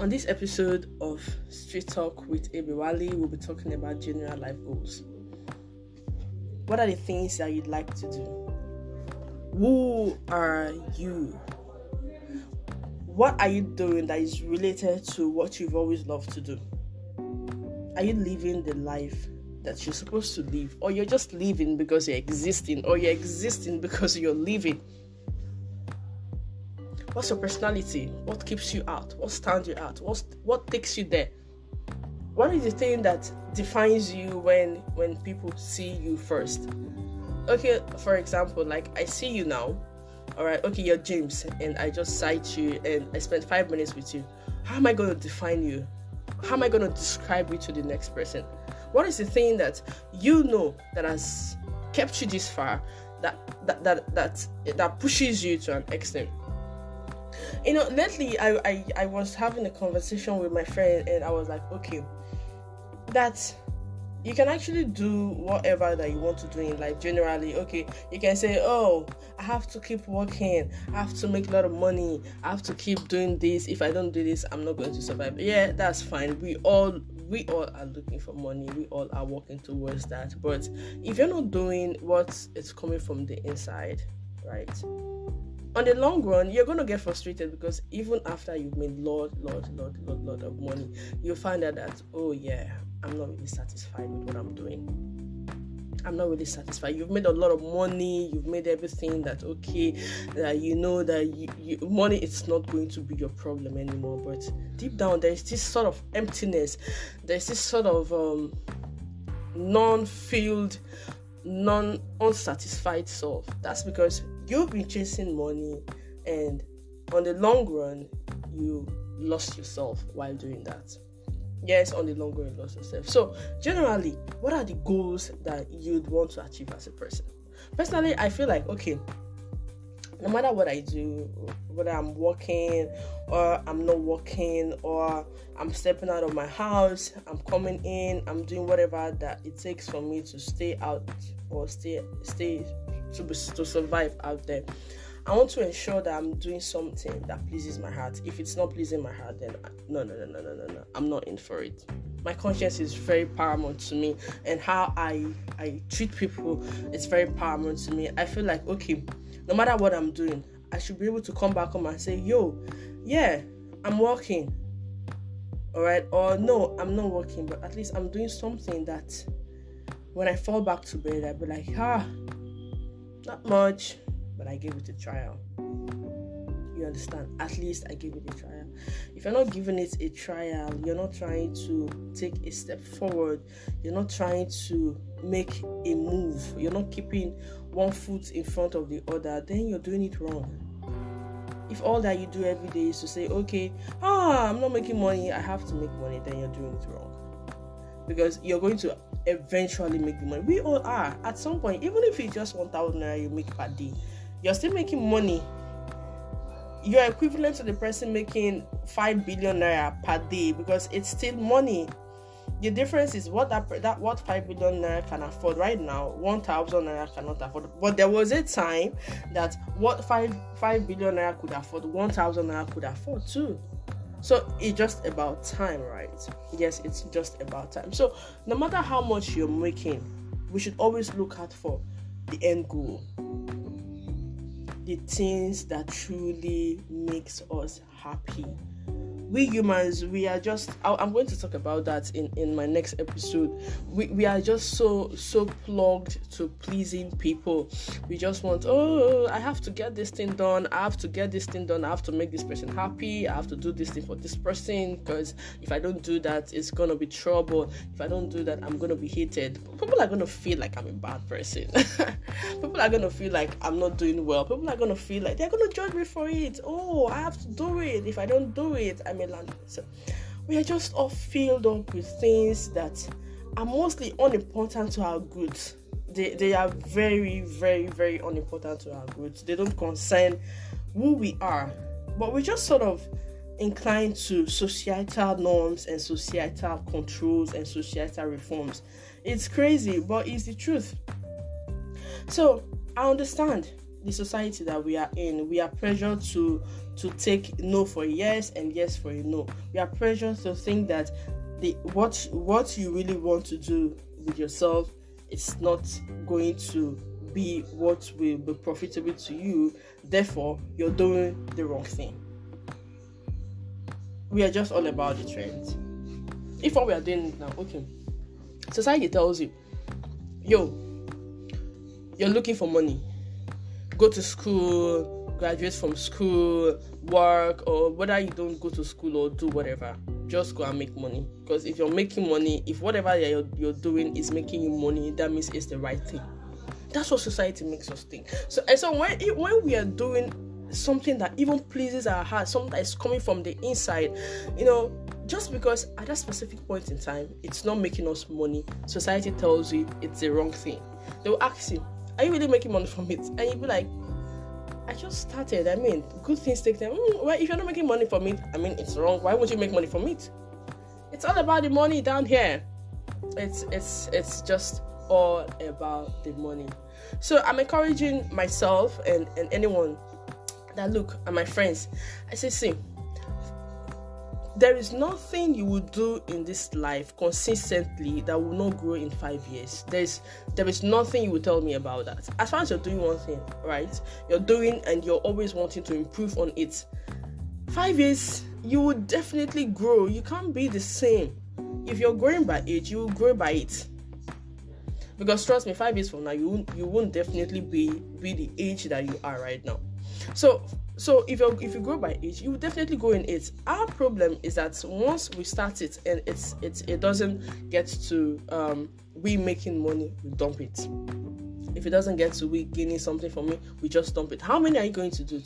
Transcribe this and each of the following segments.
On this episode of Street Talk with EBI WALI, we'll be talking about general life goals. What are the things that you'd like to do? Who are you? What are you doing that is related to what you've always loved to do? Are you living the life that you're supposed to live? Or you're just living because you're existing? Or you're existing because you're living? What's your personality? What keeps you out? What stands you out? What takes you there? What is the thing that defines you when people see you first? Okay, for example, like I see you now. Alright, okay, you're James, and I just cite you and I spent 5 minutes with you. How am I going to define you? How am I going to describe you to the next person? What is the thing that you know that has kept you this far, that pushes you to an extent? You know, lately I was having a conversation with my friend, and I was like, okay, that you can actually do whatever that you want to do in life generally. Okay, you can say, oh, I have to keep working, I have to make a lot of money, I have to keep doing this. If I don't do this, I'm not going to survive. Yeah, that's fine. We all are looking for money. We all are working towards that. But if you're not doing what is coming from the inside, right, on the long run, you're going to get frustrated, because even after you've made lot of money, you'll find out that, oh yeah, I'm not really satisfied with what I'm doing. I'm not really satisfied. You've made a lot of money. You've made everything that, okay, that you know that money is not going to be your problem anymore. But deep down, there's this sort of emptiness. There's this sort of non-filled, unsatisfied self. That's because you've been chasing money, and on the long run, you lost yourself while doing that. Yes, on the long run, you lost yourself. So, generally, what are the goals that you'd want to achieve as a person? Personally, I feel like, okay, no matter what I do, whether I'm working or I'm not working, or I'm stepping out of my house, I'm coming in, I'm doing whatever that it takes for me to stay out or stay to survive out there, I want to ensure that I'm doing something that pleases my heart. If it's not pleasing my heart, then no, I'm not in for it. My conscience is very paramount to me, and how I treat people is very paramount to me. I feel like, okay, no matter what I'm doing, I should be able to come back home and say, yo, yeah, I'm working, all right, or no, I'm not working, but at least I'm doing something that when I fall back to bed, I'll be like, not much, but I gave it a trial. You understand? At least I gave it a trial. If you're not giving it a trial, you're not trying to take a step forward, you're not trying to make a move, you're not keeping one foot in front of the other, then you're doing it wrong. If all that you do every day is to say, okay, I'm not making money, I have to make money, then you're doing it wrong. Because you're going to eventually make the money. We all are. At some point, even if it's just 1,000 naira you make per day, you're still making money. You're equivalent to the person making 5 billion naira per day, because it's still money. The difference is what 5 billion naira can afford right now, 1,000 naira cannot afford. But there was a time that what 5 billion naira could afford, 1,000 naira could afford too. So it's just about time, right? Yes, it's just about time. So no matter how much you're making, we should always look out for the end goal. The things that truly makes us happy. We humans, we are just, I'm going to talk about that in my next episode. We are just so plugged to pleasing people. We just want, I have to get this thing done, I have to make this person happy, I have to do this thing for this person, because if I don't do that, it's going to be trouble. If I don't do that, I'm going to be hated. People are going to feel like I'm a bad person. People are going to feel like I'm not doing well. People are going to feel like they're going to judge me for it. I have to do it. If I don't do it, I'm so we are just all filled up with things that are mostly unimportant to our goods. They are very, very, very unimportant to our goods. They don't concern who we are, but we just sort of inclined to societal norms and societal controls and societal reforms. It's crazy, but it's the truth. So I understand the society that we are in, we are pressured to take no for a yes and yes for a no. We are pressured to think that what you really want to do with yourself is not going to be what will be profitable to you. Therefore, you're doing the wrong thing. We are just all about the trends. If what we are doing now, okay, society tells you, yo, you're looking for money. Go to school, graduate from school, work, or whether you don't go to school or do whatever, just go and make money. Because if you're making money, if whatever you're doing is making you money, that means it's the right thing. That's what society makes us think. So when we are doing something that even pleases our heart, something that is coming from the inside, just because at that specific point in time it's not making us money, society tells you it's the wrong thing. They will ask you, are you really making money from it? And you'll be like, I just started. I mean, good things take time. Well, if you're not making money from it, I mean, it's wrong. Why won't you make money from it? It's all about the money down here. It's just all about the money. So I'm encouraging myself and anyone that look at my friends. I say, see, there is nothing you will do in this life consistently that will not grow in 5 years. There is nothing you will tell me about that. As far as you're doing one thing, right? You're doing and you're always wanting to improve on it. 5 years, you will definitely grow. You can't be the same. If you're growing by age, you will grow by it. Because trust me, 5 years from now, you won't definitely be the age that you are right now. So if you grow by age, you will definitely go in it. Our problem is that once we start it and it doesn't get to we making money, we dump it. If it doesn't get to we gaining something from it, we just dump it. How many are you going to do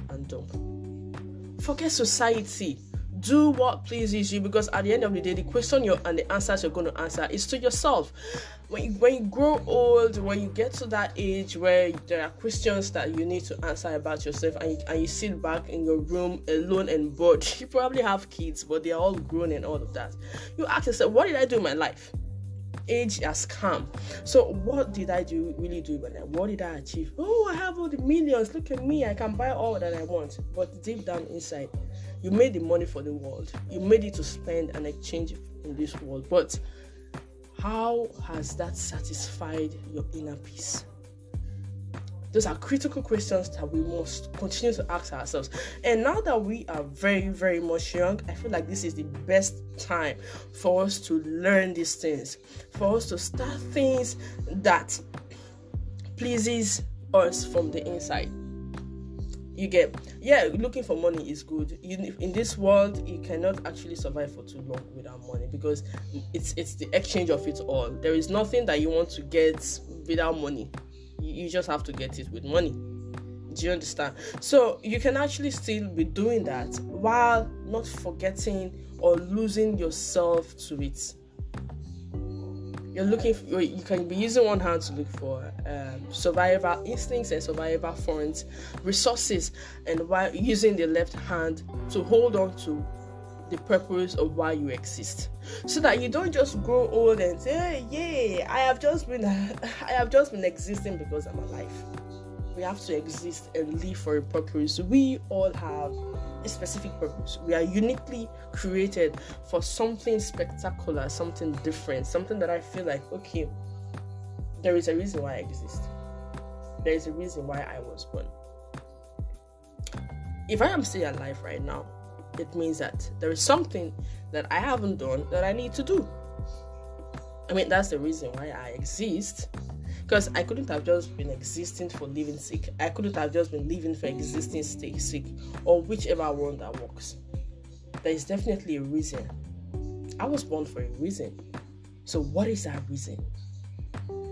and dump? Forget society. Do what pleases you, because at the end of the day, the question and the answers you're going to answer is to yourself. When you grow old, when you get to that age where there are questions that you need to answer about yourself, and you sit back in your room alone and bored, you probably have kids, but they are all grown and all of that. You ask yourself, what did I do in my life? Age has come. So what did I really do in my life? What did I achieve? Oh, I have all the millions. Look at me. I can buy all that I want. But deep down inside, you made the money for the world. You made it to spend and exchange in this world. But how has that satisfied your inner peace? Those are critical questions that we must continue to ask ourselves. And now that we are very, very much young, I feel like this is the best time for us to learn these things, for us to start things that pleases us from the inside. You get, looking for money is good. In this world, you cannot actually survive for too long without money, because it's the exchange of it all. There is nothing that you want to get without money. You just have to get it with money. Do you understand? So you can actually still be doing that while not forgetting or losing yourself to it. You can be using one hand to look for survival instincts and survival funds, resources, and while using the left hand to hold on to the purpose of why you exist, so that you don't just grow old and say, hey, I have just been existing because I'm alive. We have to exist and live for a purpose. We all have a specific purpose. We are uniquely created for something spectacular, something different, something that I feel like, okay, there is a reason why I exist. There is a reason why I was born. If I am still alive right now, it means that there is something that I haven't done that I need to do. I mean, that's the reason why I exist. Because I couldn't have just been existing for living sake. I couldn't have just been living for existing sake, or whichever one that works. There is definitely a reason. I was born for a reason. So what is that reason?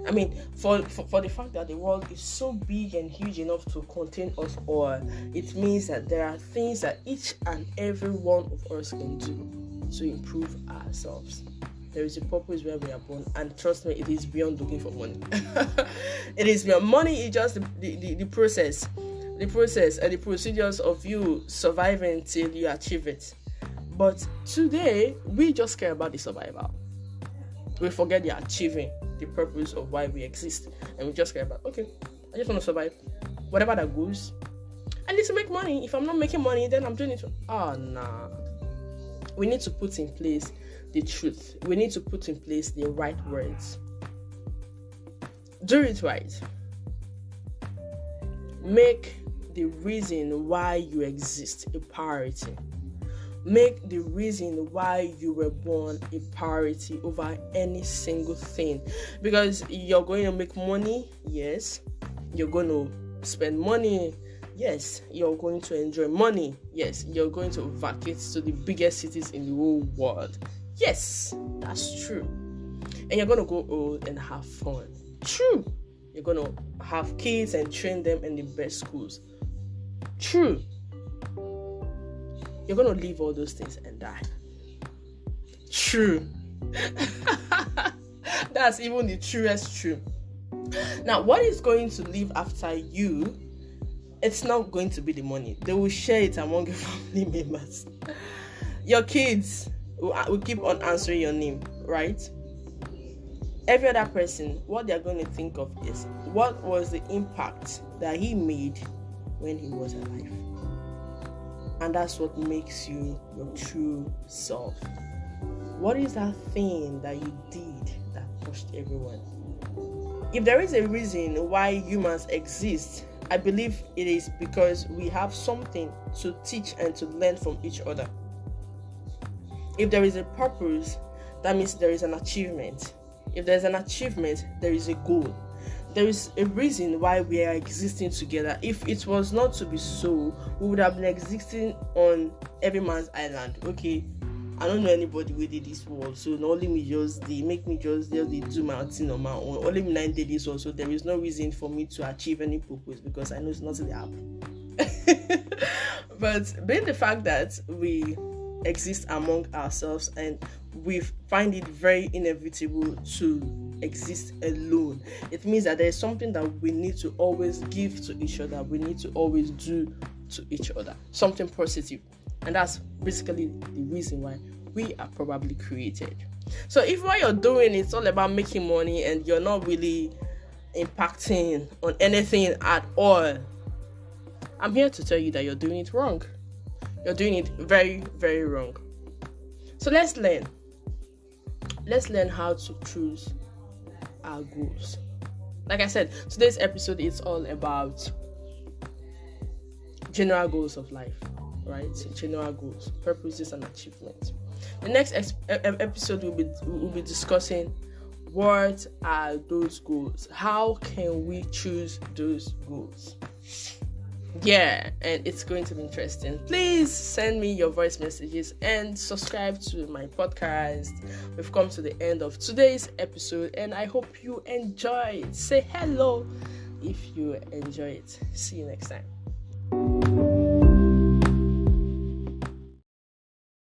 I mean, for the fact that the world is so big and huge enough to contain us all, it means that there are things that each and every one of us can do to improve ourselves. There is a purpose where we are born, and trust me, it is beyond looking for money. It is beyond money. Is just the process and the procedures of you surviving till you achieve it. But today, we just care about the survival. We forget the achieving the purpose of why we exist, and we just care about, okay, I just want to survive. whatever that goes. I need to make money. If I'm not making money, then I'm doing it. Nah. We need to put in place the truth. We need to put in place the right words. Do it right. Make the reason why you exist a priority. Make the reason why you were born a priority over any single thing. Because you're going to make money, yes. You're going to spend money, yes. You're going to enjoy money, yes. You're going to vacate to the biggest cities in the whole world. Yes, that's true. And you're going to go old and have fun. True. You're going to have kids and train them in the best schools. True. You're going to leave all those things and die. True. That's even the truest true. Now, what is going to live after you? It's not going to be the money. They will share it among your family members. Your kids will keep on answering your name, right? Every other person, what they're going to think of is, what was the impact that he made when he was alive? And that's what makes you your true self. What is that thing that you did that touched everyone? If there is a reason why humans exist, I believe it is because we have something to teach and to learn from each other. If there is a purpose, that means there is an achievement. If there's an achievement, there is a goal. There is a reason why we are existing together. If it was not to be so, we would have been existing on every man's island. Okay, I don't know anybody who did this world, so not only me just they make me just they do my thing on my own. Only me 9 did this also. There is no reason for me to achieve any purpose because I know it's not in the app. But being the fact that we exist among ourselves and we find it very inevitable to exist alone, it means that there is something that we need to always give to each other. We need to always do to each other something positive, and that's basically the reason why we are probably created. So if what you're doing is all about making money and you're not really impacting on anything at all, I'm here to tell you that you're doing it wrong. You're doing it very, very wrong. So let's learn. Let's learn how to choose our goals. Like I said, today's episode is all about general goals of life, right? General goals, purposes, and achievements. The next episode we'll be discussing what are those goals. How can we choose those goals? Yeah, and it's going to be interesting. Please send me your voice messages and subscribe to my podcast. We've come to the end of today's episode and I hope you enjoy it. Say hello if you enjoy it. See you next time.